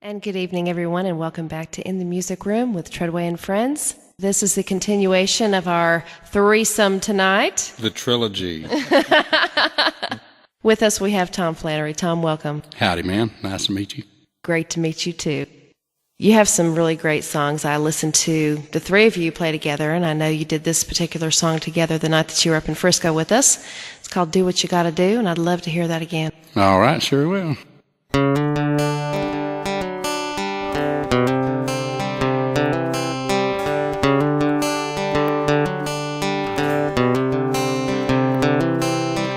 And good evening, everyone, and welcome back to In the Music Room with Treadway and Friends. This is the continuation of our threesome tonight. The trilogy. With us, we have Tom Flanery. Tom, welcome. Howdy, man. Nice to meet you. Great to meet you, too. You have some really great songs. I listened to the three of you play together, and I know you did this particular song together the night that you were up in Frisco with us. It's called Do What You Gotta Do, and I'd love to hear that again. All right, sure will.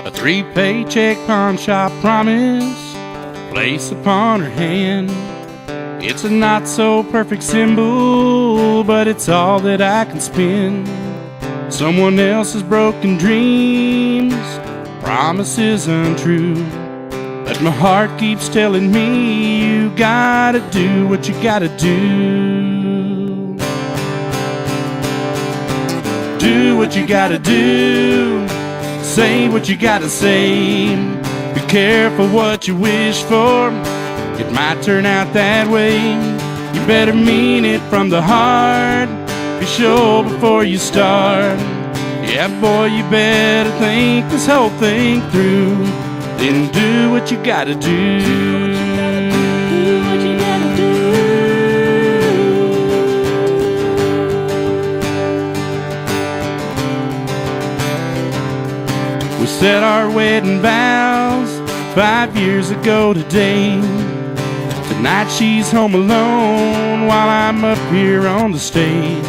A 3-paycheck pawn shop promise, place upon her hand. It's a not so perfect symbol, but it's all that I can spend. Someone else's broken dreams, promises untrue. But my heart keeps telling me you gotta do what you gotta do. Do what you gotta do. Say what you gotta say. Be careful what you wish for. It might turn out that way. You better mean it from the heart. Be sure before you start. Yeah, boy, you better think this whole thing through. Then do what you gotta do. Do what you gotta do. We set our wedding vows 5 years ago today. Tonight she's home alone while I'm up here on the stage.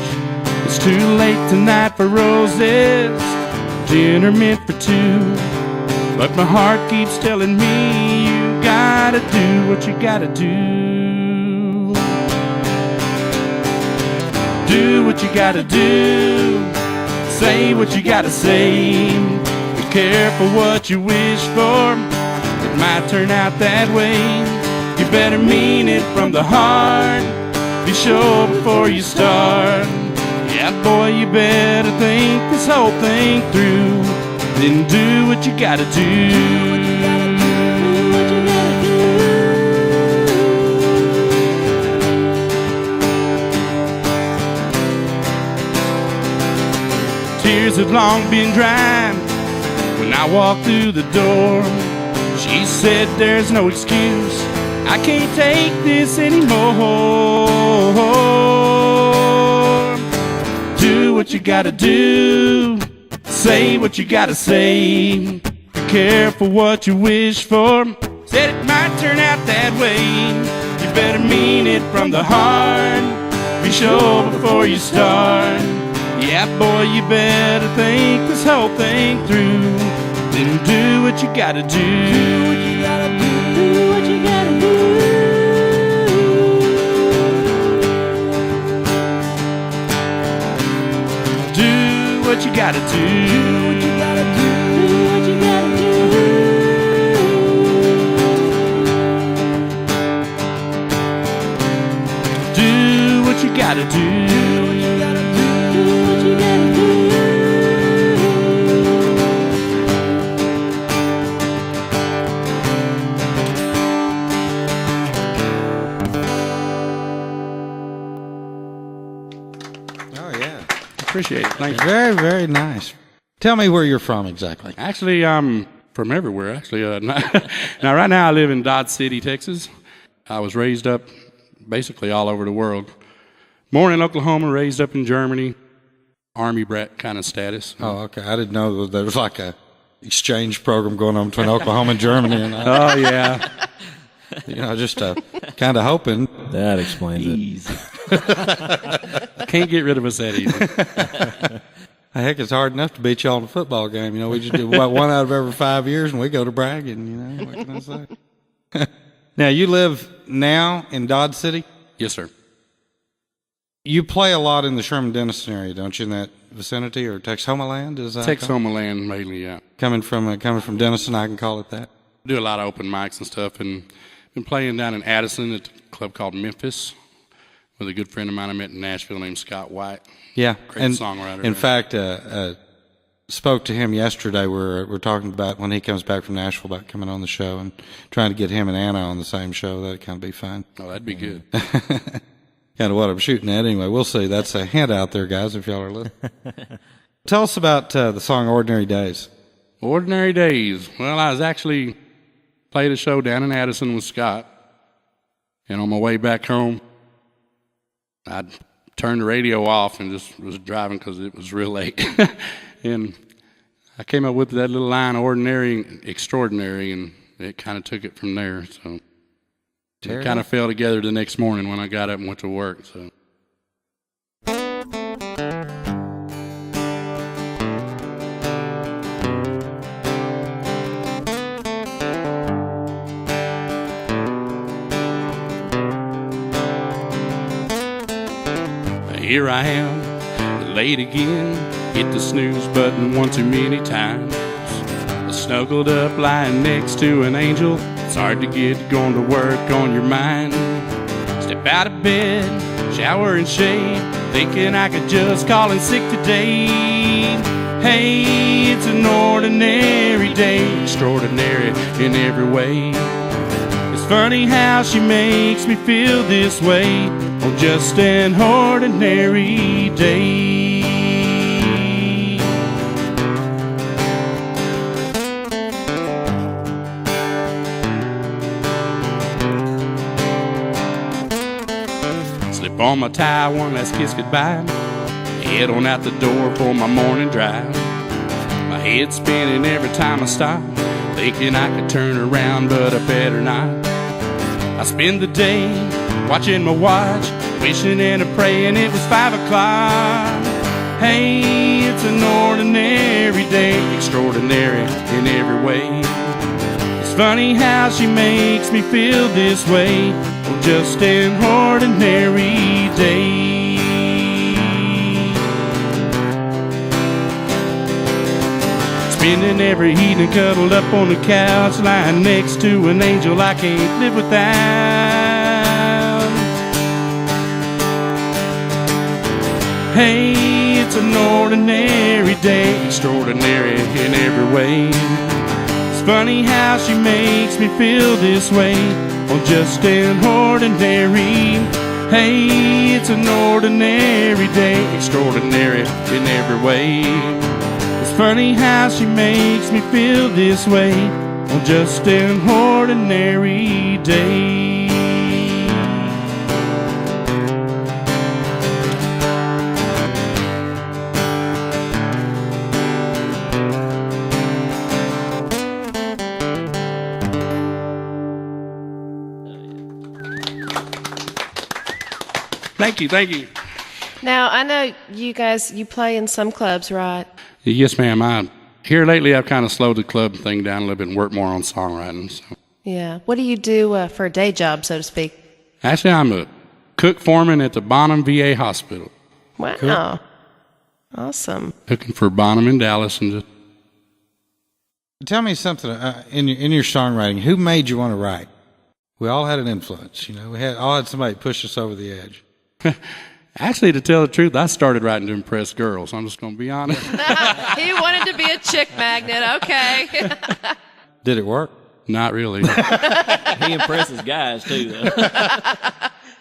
It's too late tonight for roses, dinner meant for two. But my heart keeps telling me you gotta do what you gotta do. Do what you gotta do. Say what you gotta say. Be careful what you wish for. It might turn out that way. You better mean it from the heart. Be sure before you start. Yeah, boy, you better think this whole thing through. Then do what you gotta do. Do what you gotta do. Tears have long been dry when I walked through the door. She said there's no excuse, I can't take this anymore. Do what you gotta do. Say what you gotta say. Be careful what you wish for. Said it might turn out that way. You better mean it from the heart. Be sure before you start. Yeah, boy, you better think this whole thing through. Then do what you gotta do. Do what you gotta do. Do what you gotta do. Do what you gotta do. Do what you gotta do. Do what you gotta do. Do what you gotta do. Do what you gotta do. Do what you gotta do. Appreciate it. Thank you. Very, very nice. Tell me where you're from exactly. Actually, I'm from everywhere. Actually, now right now I live in Dodge City, Texas. I was raised up basically all over the world. Born in Oklahoma, raised up in Germany. Army brat kind of status. Oh, okay. I didn't know there was like a exchange program going on between Oklahoma and Germany. And oh yeah. You know, just kind of hoping. That explains it. Can't get rid of us that easy. Heck, it's hard enough to beat y'all in a football game. You know, we just do one out of every 5 years, and we go to bragging. You know, what can I say? Now, you live now in Dodge City? Yes, sir. You play a lot in the Sherman-Denison area, don't you, in that vicinity, or Texhomaland? Is that Texhomaland, mainly, yeah. Coming from Denison, I can call it that. Do a lot of open mics and stuff, and been playing down in Addison at a club called Memphis with a good friend of mine I met in Nashville named Scott White. Yeah, great songwriter. In fact, spoke to him yesterday. We're talking about when he comes back from Nashville about coming on the show and trying to get him and Anna on the same show. That'd kind of be fun. Oh, that'd be good. Kind of what I'm shooting at anyway. We'll see. That's a hint out there, guys, if y'all are listening. Tell us about the song Ordinary Days. Ordinary Days. Well, I was actually played a show down in Addison with Scott. And on my way back home, I turned the radio off and just was driving because it was real late. And I came up with that little line, ordinary and extraordinary, and it kind of took it from there. So it kind of fell together the next morning when I got up and went to work. So. Here I am, late again, hit the snooze button one too many times. Snuggled up, lying next to an angel. It's hard to get going to work on your mind. Step out of bed, shower and shave, thinking I could just call in sick today. Hey, it's an ordinary day, extraordinary in every way. It's funny how she makes me feel this way on just an ordinary day. Slip on my tie, one last kiss goodbye. Head on out the door for my morning drive. My head spinning every time I stop, thinking I could turn around, but I better not. I spend the day watching my watch, wishing and a praying it was 5 o'clock. Hey, it's an ordinary day, extraordinary in every way. It's funny how she makes me feel this way on just an ordinary day. Spending every evening cuddled up on the couch, lying next to an angel I can't live without. Hey, it's an ordinary day, extraordinary in every way. It's funny how she makes me feel this way on just an ordinary. Hey, it's an ordinary day, extraordinary in every way. It's funny how she makes me feel this way on just an ordinary day. Thank you. Now, I know you guys, you play in some clubs, right? Yes, ma'am. Here lately, I've kind of slowed the club thing down a little bit and worked more on songwriting. So. Yeah. What do you do for a day job, so to speak? Actually, I'm a cook foreman at the Bonham VA Hospital. Wow. Cool. Awesome. Cooking for Bonham in Dallas. And just... Tell me something, in your songwriting, who made you want to write? We all had an influence, you know. We all had somebody push us over the edge. Actually, to tell the truth, I started writing to impress girls. I'm just going to be honest. He wanted to be a chick magnet. Okay. Did it work? Not really. He impresses guys, too, though.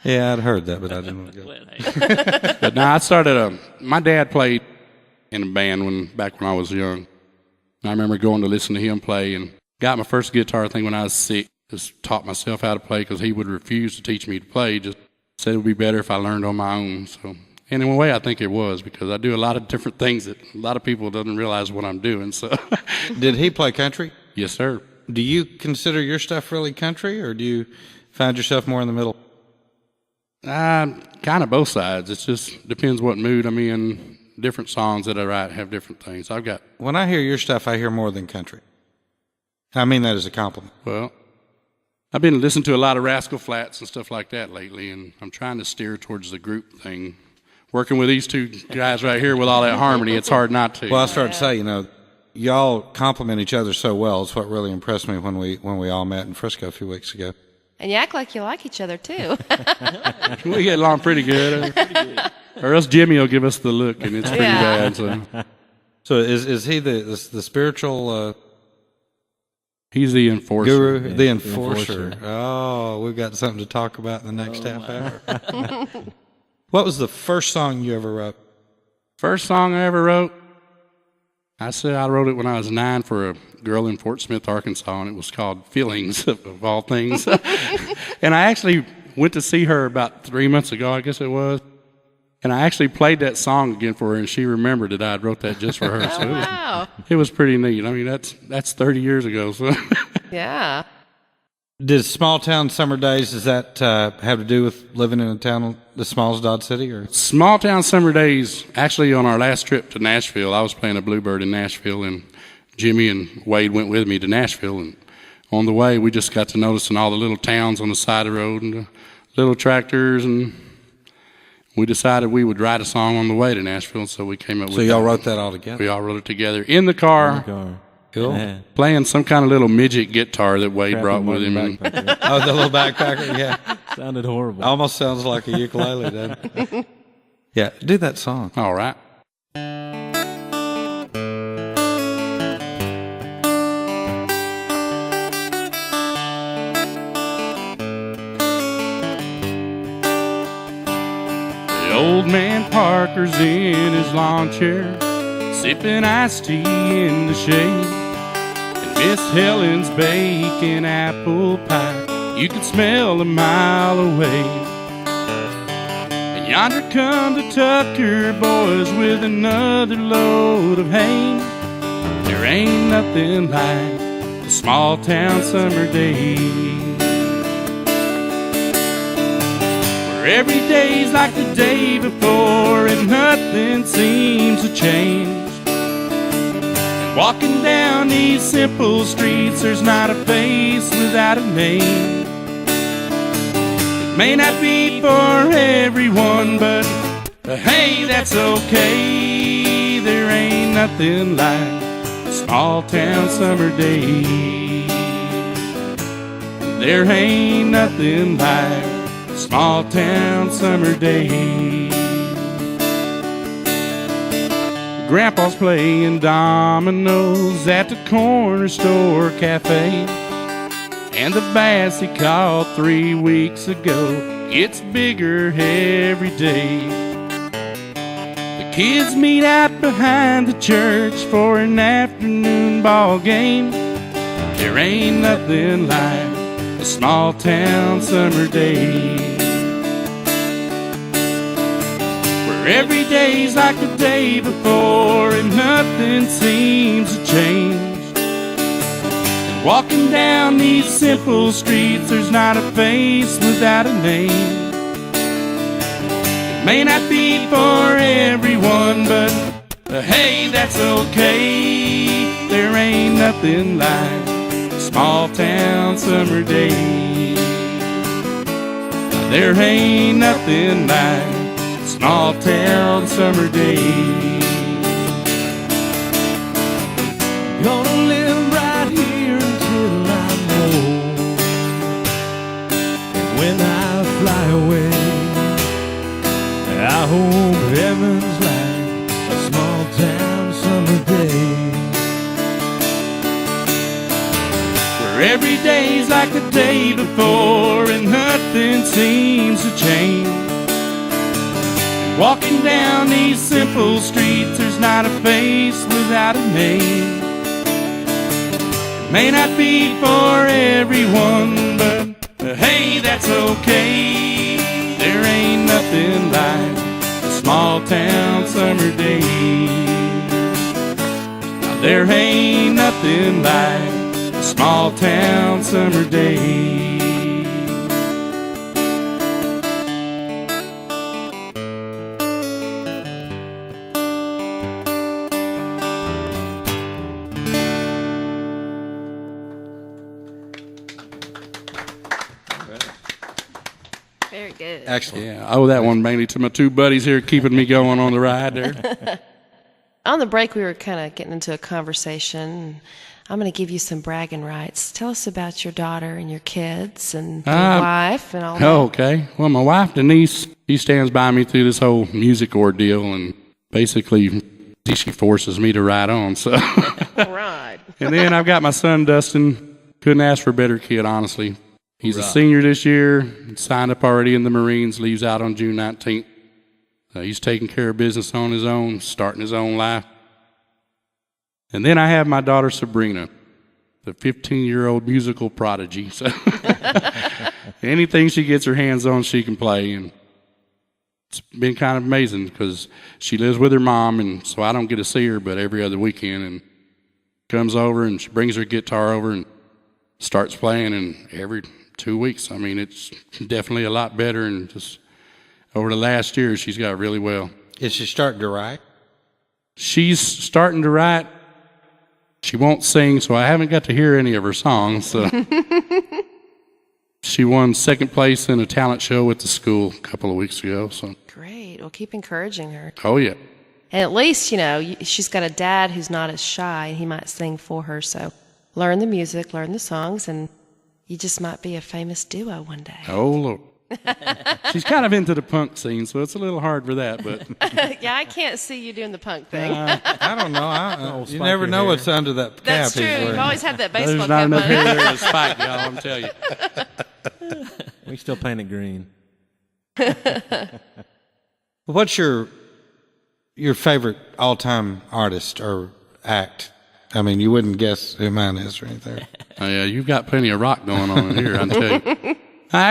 Yeah, I'd heard that, but I didn't want to go. But no, I started, my dad played in a band back when I was young. And I remember going to listen to him play and got my first guitar thing when I was 6. Just taught myself how to play because he would refuse to teach me to play. Just said it would be better if I learned on my own. So, and in a way, I think it was because I do a lot of different things that a lot of people doesn't realize what I'm doing. So, did he play country? Yes, sir. Do you consider your stuff really country, or do you find yourself more in the middle? Kind of both sides. It just depends what mood I'm in. Different songs that I write have different things. When I hear your stuff, I hear more than country. I mean that as a compliment. Well, I've been listening to a lot of Rascal Flatts and stuff like that lately, and I'm trying to steer towards the group thing. Working with these two guys right here with all that harmony, it's hard not to. Well, I started to say, you know, y'all complement each other so well. It's what really impressed me when we all met in Frisco a few weeks ago. And you act like you like each other, too. We get along pretty good. Or else Jimmy will give us the look, and it's pretty bad. So. So is he the spiritual He's the enforcer. guru, Yeah, the the enforcer? enforcer. Oh, we've got something to talk about in the next half hour. What was the first song you ever wrote? First song I ever wrote, I said I wrote it when I was 9 for a girl in Fort Smith, Arkansas, and it was called Feelings, of all things. And I actually went to see her about 3 months ago, I guess it was, and I actually played that song again for her, and she remembered that I wrote that just for her. So Wow. it was pretty neat. I mean, that's 30 years ago. So Yeah. Did Small Town Summer Days, does that have to do with living in a town as small as Dodge City? Or Small Town Summer Days, actually on our last trip to Nashville, I was playing a Bluebird in Nashville, and Jimmy and Wade went with me to Nashville, and on the way we just got to noticing all the little towns on the side of the road and the little tractors, and we decided we would write a song on the way to Nashville, so we came up with so y'all that. wrote that all together? We all wrote it together in the car, Cool. Yeah. playing some kind of little midget guitar that Wade brought with him. And Oh, the little backpacker, yeah. Sounded horrible. Almost sounds like a ukulele, doesn't it? Yeah, do that song. all right. The old man Parker's in his lawn chair, sipping iced tea in the shade. And Miss Helen's baking apple pie, you can smell a mile away. And yonder come the Tucker boys with another load of hay. There ain't nothing like a small town summer day, where every day's like the day before and nothing seems to change. And walking down these simple streets, there's not a face without a name. It may not be for everyone, but hey, that's okay. There ain't nothing like a small town summer day. There ain't nothing like a small town summer day. Grandpa's playing dominoes at the corner store cafe, and the bass he caught 3 weeks ago gets bigger every day. The kids meet out behind the church for an afternoon ball game. There ain't nothing like a small town summer day, where every day's like the day before and nothing seems to change. And walking down these simple streets, there's not a face without a name. It may not be for everyone, but hey, that's okay. There ain't nothing like a small town summer day. There ain't nothing like a small town summer day. Gonna live right here until I'm old. And when I fly away, I hope heaven's like a small town summer day, Where every day's like the day before and nothing seems to change. And walking down these simple streets, there's not a face without a name. It may not be for everyone, but hey, that's okay. There ain't nothing like a small town summer day. Now, there ain't nothing like a small town summer day. Very good. Excellent. Yeah, I owe that one mainly to my 2 buddies here keeping me going on the ride there. On the break, we were kind of getting into a conversation. I'm going to give you some bragging rights. Tell us about your daughter and your kids and your wife and all that. Oh, okay. Well, my wife, Denise, she stands by me through this whole music ordeal, and basically She forces me to ride on. So, Right. and then I've got my son Dustin. Couldn't ask for a better kid, honestly. He's a senior this year. Signed up already in the Marines. Leaves out on June 19th. He's taking care of business on his own, starting his own life. And then I have my daughter Sabrina, the 15-year-old musical prodigy. So anything she gets her hands on, she can play. And it's been kind of amazing because she lives with her mom, and so I don't get to see her but every other weekend. And comes over and she brings her guitar over and starts playing. And every 2 weeks, I mean, it's definitely a lot better. And just over the last year, she's got really well. Is she starting to write? She's starting to write. She won't sing, so I haven't got to hear any of her songs. So. She won second place in a talent show at the school a couple of weeks ago. So Great. Well, keep encouraging her. Oh, yeah. And at least, you know, she's got a dad who's not as shy, and he might sing for her. So learn the music, learn the songs, and you just might be a famous duo one day. Oh, Lord. She's kind of into the punk scene, so it's a little hard for that. But Yeah, I can't see you doing the punk thing. I don't know. You never know what's under that cap. That's true. he's wearing. You've always had that baseball there's not cap enough on. hair there to spike, y'all, I'm telling you. We still paint it green. What's your favorite all-time artist or act? I mean, you wouldn't guess who mine is or anything. Oh, yeah, you've got plenty of rock going on in here, I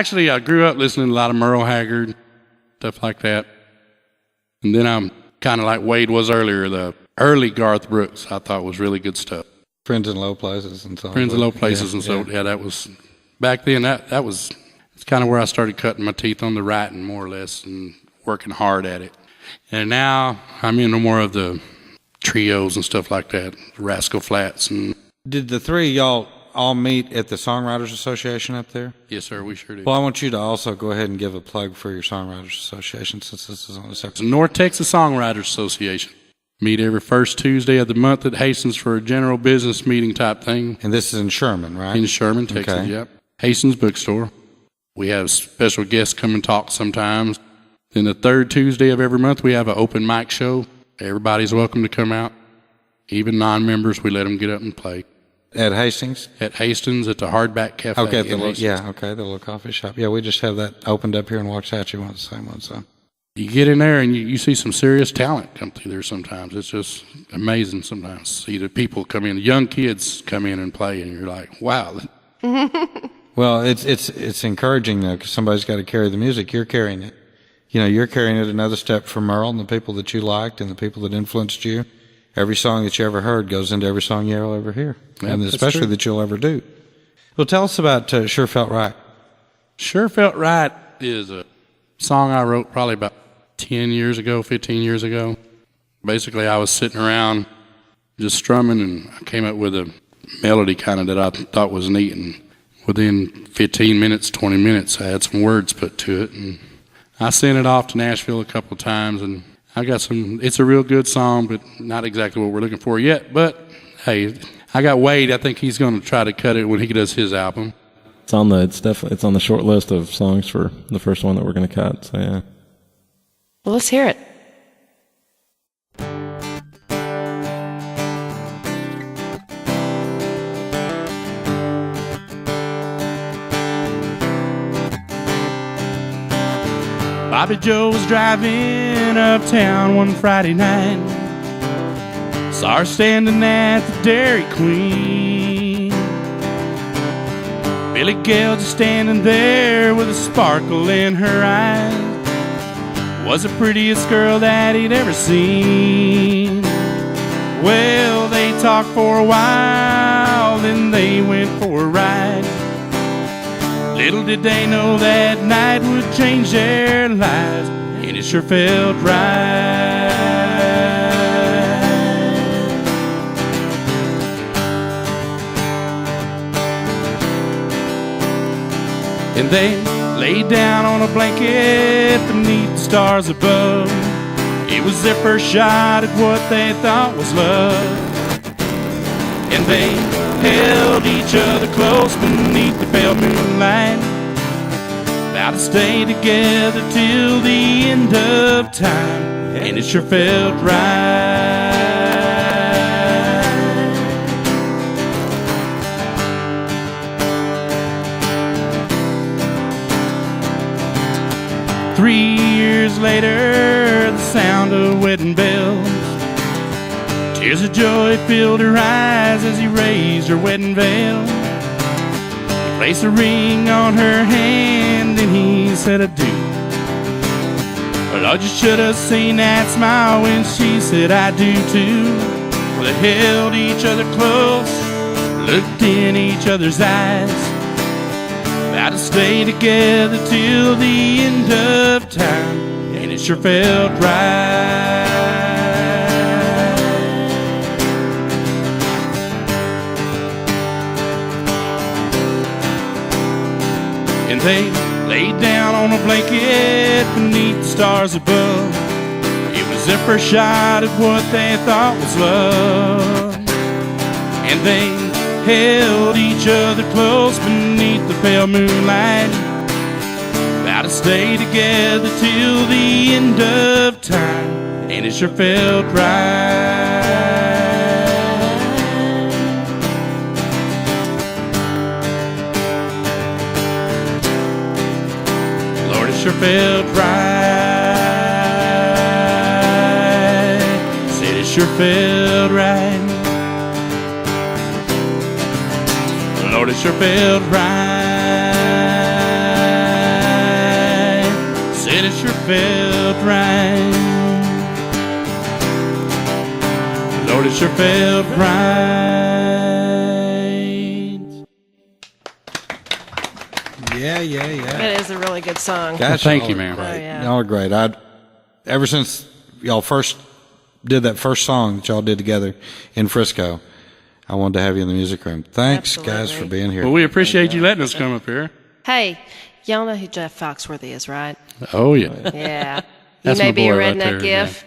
tell you. I grew up listening to a lot of Merle Haggard, stuff like that. And then I'm kind of like Wade was earlier, the early Garth Brooks I thought was really good stuff. Friends in Low Places and so on. Friends in Low Places and so, yeah, that was, back then, it's kind of where I started cutting my teeth on the writing, more or less, and working hard at it. And now I'm into more of the trios and stuff like that, Rascal Flatts. And Did the three of y'all all meet at the Songwriters Association up there? yes, sir, we sure do. Well, I want you to also go ahead and give a plug for your Songwriters Association since this is on the It's second. the North Texas Songwriters Association. Meet every first Tuesday of the month at Hastings for a general business meeting type thing And this is in Sherman, right? in Sherman, Texas. Okay. Yep. Hastings Bookstore. We have special guests come and talk sometimes. Then the third Tuesday of every month, we have an open mic show. Everybody's welcome to come out. Even non-members, we let them get up and play. At Hastings? At Hastings, at the Hardback Cafe. Okay, in Hastings. the little coffee shop. Yeah, we just have that opened up here in Waxahachie, one the same one. So You get in there and you see some serious talent come through there sometimes. It's just amazing sometimes. See the people come in, the young kids come in and play, and you're like, wow. well, it's encouraging though, because somebody's got to carry the music. You're carrying it. You know, you're carrying it another step from Merle and the people that you liked and the people that influenced you. Every song that you ever heard goes into every song you'll ever hear, and especially that you'll ever do. Well, tell us about Sure Felt Right. Sure Felt Right is a song I wrote probably about 10 years ago, 15 years ago. Basically, I was sitting around just strumming, and I came up with a melody kind of that I thought was neat. And within 15 minutes, 20 minutes, I had some words put to it. And I sent it off to Nashville a couple of times, and I got it's a real good song, but not exactly what we're looking for yet. But, hey, I got Wade. I think he's going to try to cut it when he does his album. It's on the short list of songs for the first one that we're going to cut. So yeah. Well, let's hear it. Bobby Joe was driving uptown one Friday night. Saw her standing at the Dairy Queen. Billy Gale just standing there with a sparkle in her eyes. Was the prettiest girl that he'd ever seen. Well, they talked for a while, then they went for a ride. Little did they know that night would change their lives, and it sure felt right. And they laid down on a blanket beneath the stars above. It was their first shot at what they thought was love. And they held each other close beneath the pale moonlight, vowed to stay together till the end of time, and it sure felt right. 3 years later, the sound of wedding bells. Tears of joy filled her eyes as he raised her wedding veil. He placed a ring on her hand and he said, "I do." Lord, you should have seen that smile when she said, "I do too." Well, they held each other close, looked in each other's eyes, vowed to stay together till the end of time, and it sure felt right. And they laid down on a blanket beneath the stars above. It was their first shot at what they thought was love. And they held each other close beneath the pale moonlight, vowed to stay together till the end of time, and it sure felt right. Lord, it sure felt right. Said it sure felt right. Lord, it sure felt right. Said it sure felt right. Lord, it sure felt right. Yeah. It is a really good song. Gosh, Thank y'all you, are ma'am. great. Oh, yeah. Y'all are great. Ever since y'all first did that first song that y'all did together in Frisco, I wanted to have you in the music room. Thanks, guys, Absolutely. for being here. Well, we appreciate you letting us come up here. Hey, y'all know who Jeff Foxworthy is, right? Oh, yeah. Yeah. You That's may my be a boy right redneck there, if.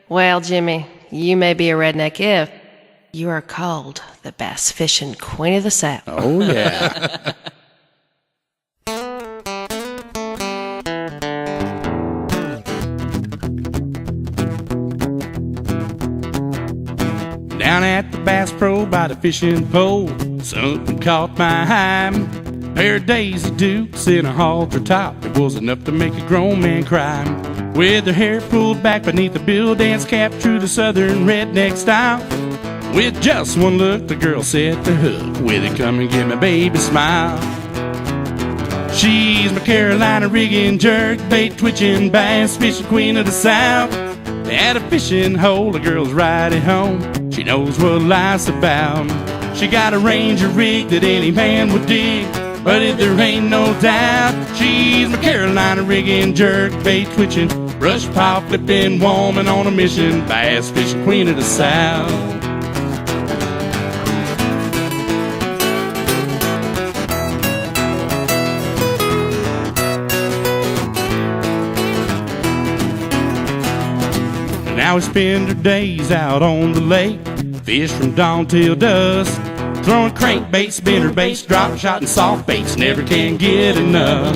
Well, Jimmy, you may be a redneck if you are called the bass fishing queen of the South. Oh, yeah. Down at the Bass Pro by the fishing pole, something caught my eye. Pair of Daisy Dukes in a halter top, it was enough to make a grown man cry. With her hair pulled back beneath the bill dance cap, true to southern redneck style. With just one look, the girl set the hook. With it, come and give me baby smile. She's my Carolina rigging, jerk bait, twitching, bass fishing queen of the South. At a fishing hole, the girl's right at home. She knows what life's about. She got a Ranger rig that any man would dig, but if there ain't no doubt, she's my Carolina rigging, jerk bait, twitching, brush pile flipping, woman on a mission, bass fishing queen of the South. Now we spend our days out on the lake, fish from dawn till dusk, throwing crankbait, spinnerbaits, drop shot and soft baits, never can get enough.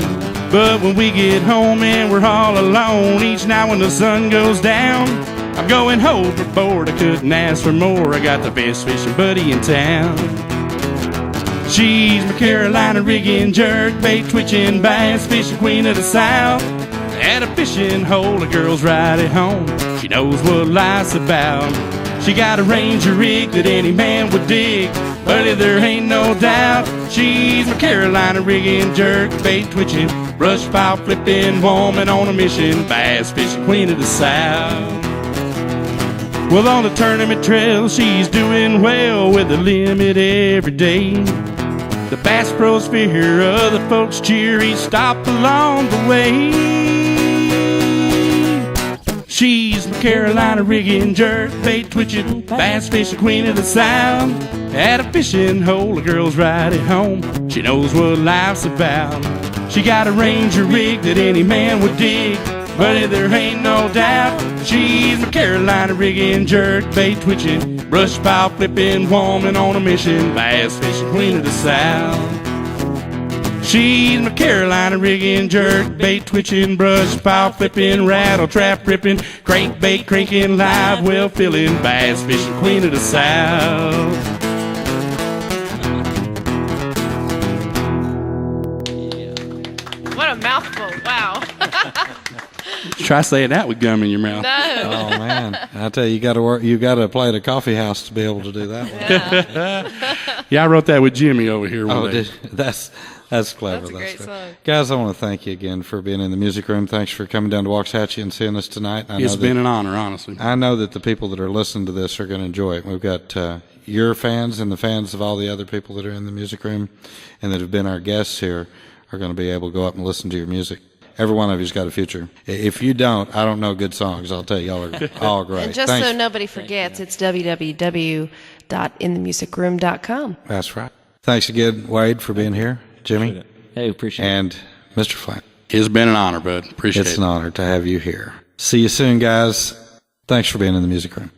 But when we get home and we're all alone, each night when the sun goes down, I'm going overboard, I couldn't ask for more, I got the best fishing buddy in town. She's my Carolina rigging, jerk bait, twitching, bass fishing queen of the South. At a fishing hole, the girl's right at home. She knows what life's about. She got a Ranger rig that any man would dig, but there ain't no doubt, she's my Carolina rigging, jerk bait twitching, brush pile flipping, woman on a mission, bass fishing queen of the South. Well, on the tournament trail, she's doing well with a limit every day. The Bass Pros fear, other folks cheer each stop along the way. She's my Carolina rigging, jerk bait twitching, bass fishing queen of the South. At a fishing hole, the girl's right at home. She knows what life's about. She got a Ranger rig that any man would dig, but there ain't no doubt, she's my Carolina rigging, jerk bait twitching, brush pile flipping, woman on a mission, bass fishing queen of the South. She's my Carolina rigging, jerk bait twitching, brush pile flipping, rattle trap ripping, crankbait cranking, live well filling, bass fishing queen of the South. What a mouthful. Wow. Try saying that with gum in your mouth. No. Oh man, I tell you, you got to work. You got to play at a coffee house to be able to do that one. Yeah, I wrote that with Jimmy over here one day. That's clever. That's a great song. Guys, I want to thank you again for being in the music room. Thanks for coming down to Waxahachie and seeing us tonight. It's been an honor, honestly. I know that the people that are listening to this are going to enjoy it. We've got your fans and the fans of all the other people that are in the music room and that have been our guests here are going to be able to go up and listen to your music. Every one of you's got a future. If you don't, I don't know good songs. I'll tell you, y'all are all great. And just so nobody forgets, it's www.inthemusicroom.com. That's right. Thanks again, Wade, for being here. Jimmy. Hey, appreciate it. And Mr. Flint. It's been an honor, bud. Appreciate it. It's an honor to have you here. See you soon, guys. Thanks for being in the music room.